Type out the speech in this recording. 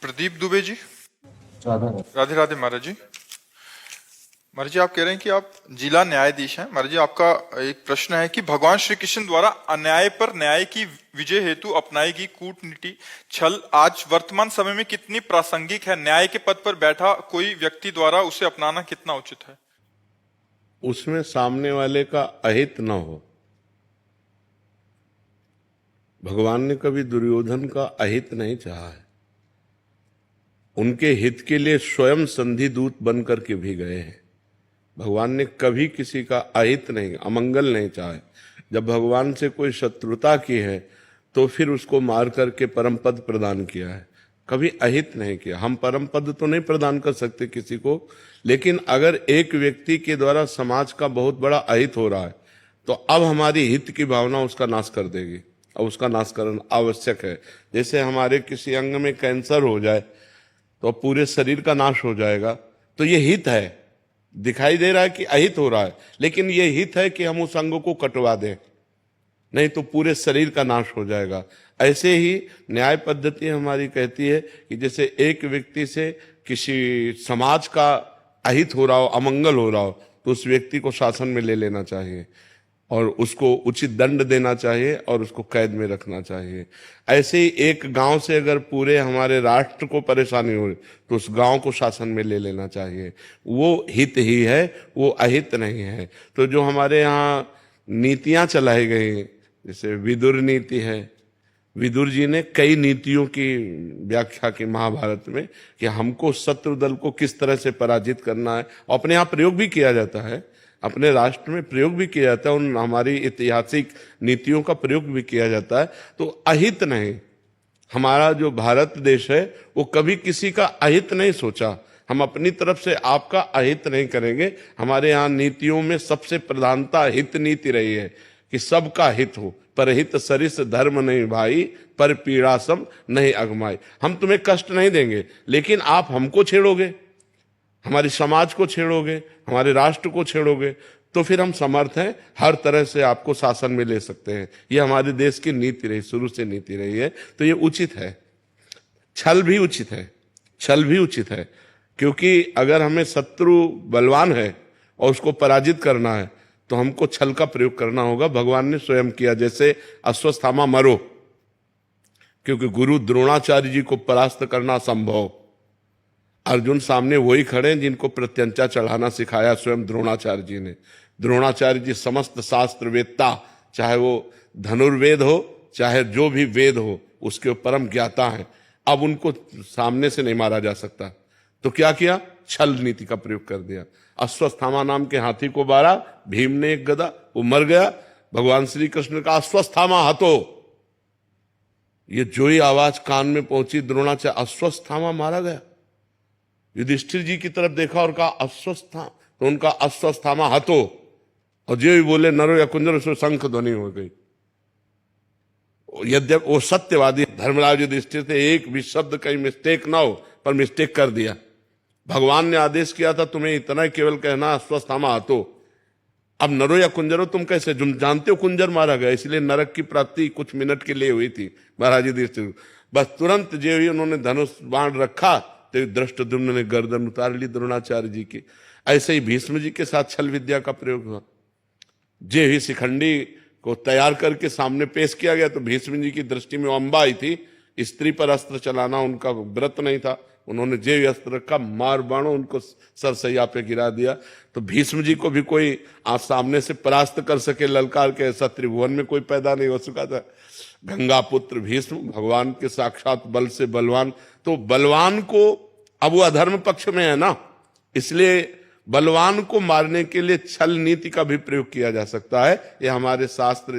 प्रदीप दुबे जी। राधा राधे राधे महाराज जी। महाराज जी, आप कह रहे हैं कि आप जिला न्यायाधीश हैं। महाराज जी, आपका एक प्रश्न है कि भगवान श्री कृष्ण द्वारा अन्याय पर न्याय की विजय हेतु अपनाई गई कूटनीति छल आज वर्तमान समय में कितनी प्रासंगिक है? न्याय के पद पर बैठा कोई व्यक्ति द्वारा उसे अपनाना कितना उचित है? उसमें सामने वाले का अहित न हो। भगवान ने कभी दुर्योधन का अहित नहीं चाहा है। उनके हित के लिए स्वयं संधि दूत बन करके भी गए हैं। भगवान ने कभी किसी का अहित नहीं, अमंगल नहीं चाहा है। जब भगवान से कोई शत्रुता की है तो फिर उसको मार करके परम पद प्रदान किया है, कभी अहित नहीं किया। हम परम पद तो नहीं प्रदान कर सकते किसी को, लेकिन अगर एक व्यक्ति के द्वारा समाज का बहुत बड़ा अहित हो रहा है तो अब हमारी हित की भावना उसका नाश कर देगी। अब उसका नाश करना आवश्यक है। जैसे हमारे किसी अंग में कैंसर हो जाए तो पूरे शरीर का नाश हो जाएगा, तो ये हित है। दिखाई दे रहा है कि अहित हो रहा है, लेकिन ये हित है कि हम उस अंग को कटवा दें, नहीं तो पूरे शरीर का नाश हो जाएगा। ऐसे ही न्याय पद्धति हमारी कहती है कि जैसे एक व्यक्ति से किसी समाज का अहित हो रहा हो, अमंगल हो रहा हो, तो उस व्यक्ति को शासन में ले लेना चाहिए और उसको उचित दंड देना चाहिए और उसको कैद में रखना चाहिए। ऐसे ही एक गांव से अगर पूरे हमारे राष्ट्र को परेशानी हो तो उस गांव को शासन में ले लेना चाहिए। वो हित ही है, वो अहित नहीं है। तो जो हमारे यहाँ नीतियां चलाई गई, जैसे विदुर नीति है, विदुर जी ने कई नीतियों की व्याख्या की महाभारत में कि हमको शत्रु दल को किस तरह से पराजित करना है। अपने यहाँ प्रयोग भी किया जाता है, अपने राष्ट्र में प्रयोग भी किया जाता है, उन हमारी ऐतिहासिक नीतियों का प्रयोग भी किया जाता है। तो अहित नहीं, हमारा जो भारत देश है वो कभी किसी का अहित नहीं सोचा। हम अपनी तरफ से आपका अहित नहीं करेंगे। हमारे यहाँ नीतियों में सबसे प्रधानता हित नीति रही है कि सबका हित हो। परहित सरिस धर्म नहीं भाई, पर पीड़ा सम नहीं अगमाई। हम तुम्हें कष्ट नहीं देंगे, लेकिन आप हमको छेड़ोगे, हमारे समाज को छेड़ोगे, हमारे राष्ट्र को छेड़ोगे, तो फिर हम समर्थ हैं, हर तरह से आपको शासन में ले सकते हैं। ये हमारे देश की नीति रही, शुरू से नीति रही है। तो ये उचित है। छल भी उचित है, छल भी उचित है, क्योंकि अगर हमें शत्रु बलवान है और उसको पराजित करना है तो हमको छल का प्रयोग करना होगा। भगवान ने स्वयं किया, जैसे अश्वत्थामा मरो, क्योंकि गुरु द्रोणाचार्य जी को परास्त करना संभव। अर्जुन सामने वही खड़े हैं जिनको प्रत्यंचा चढ़ाना सिखाया स्वयं द्रोणाचार्य जी ने। द्रोणाचार्य जी समस्त शास्त्र वेदता, चाहे वो धनुर्वेद हो चाहे जो भी वेद हो, उसके परम ज्ञाता हैं। अब उनको सामने से नहीं मारा जा सकता, तो क्या किया? छल नीति का प्रयोग कर दिया। अश्वत्थामा नाम के हाथी को मारा, भीम ने एक गदा, वो मर गया। भगवान श्री कृष्ण का अश्वत्थामा हतो, ये जो ही आवाज कान में पहुंची द्रोणाचार्य, अश्वत्थामा मारा गया। युधिष्ठिर जी की तरफ देखा और कहा अश्वस्था, तो उनका अश्वत्थामा हतो, और जो भी बोले नरो या कुंजर, उसमें शंख ध्वनि हो गई। यद्यप वो सत्यवादी धर्मराज युधिष्ठिर थे, एक भी शब्द कहीं मिस्टेक ना हो, पर मिस्टेक कर दिया। भगवान ने आदेश किया था तुम्हें इतना केवल कहना अश्वत्थामा हतो। अब नरो या कुंजरो तुम कैसे? तुम जानते हो कुंजर मारा गया, इसलिए नरक की प्राप्ति कुछ मिनट के लिए हुई थी महाराज युधिष्ठिर। बस तुरंत जो ही उन्होंने धनुष बाण रखा तो दृष्टद्युम्न ने गर्दन उतार ली द्रोणाचार्य जी की। ऐसे ही भीष्म जी के साथ छल विद्या का प्रयोग हुआ। जे ही शिखंडी को तैयार करके सामने पेश किया गया तो भीष्म जी की दृष्टि में अम्बा आई थी, स्त्री पर अस्त्र चलाना उनका व्रत नहीं था। उन्होंने जे ही अस्त्र रखा, मार बाणो उनको सरसैया पे गिरा दिया। तो भीष्म जी को भी कोई आज सामने से परास्त कर सके ललकार के, ऐसा त्रिभुवन में कोई पैदा नहीं हो चुका था। गंगा पुत्र भीष्म, भगवान के साक्षात बल से बलवान। तो बलवान को, अब वो अधर्म पक्ष में है ना, इसलिए बलवान को मारने के लिए छल नीति का भी प्रयोग किया जा सकता है। ये हमारे शास्त्र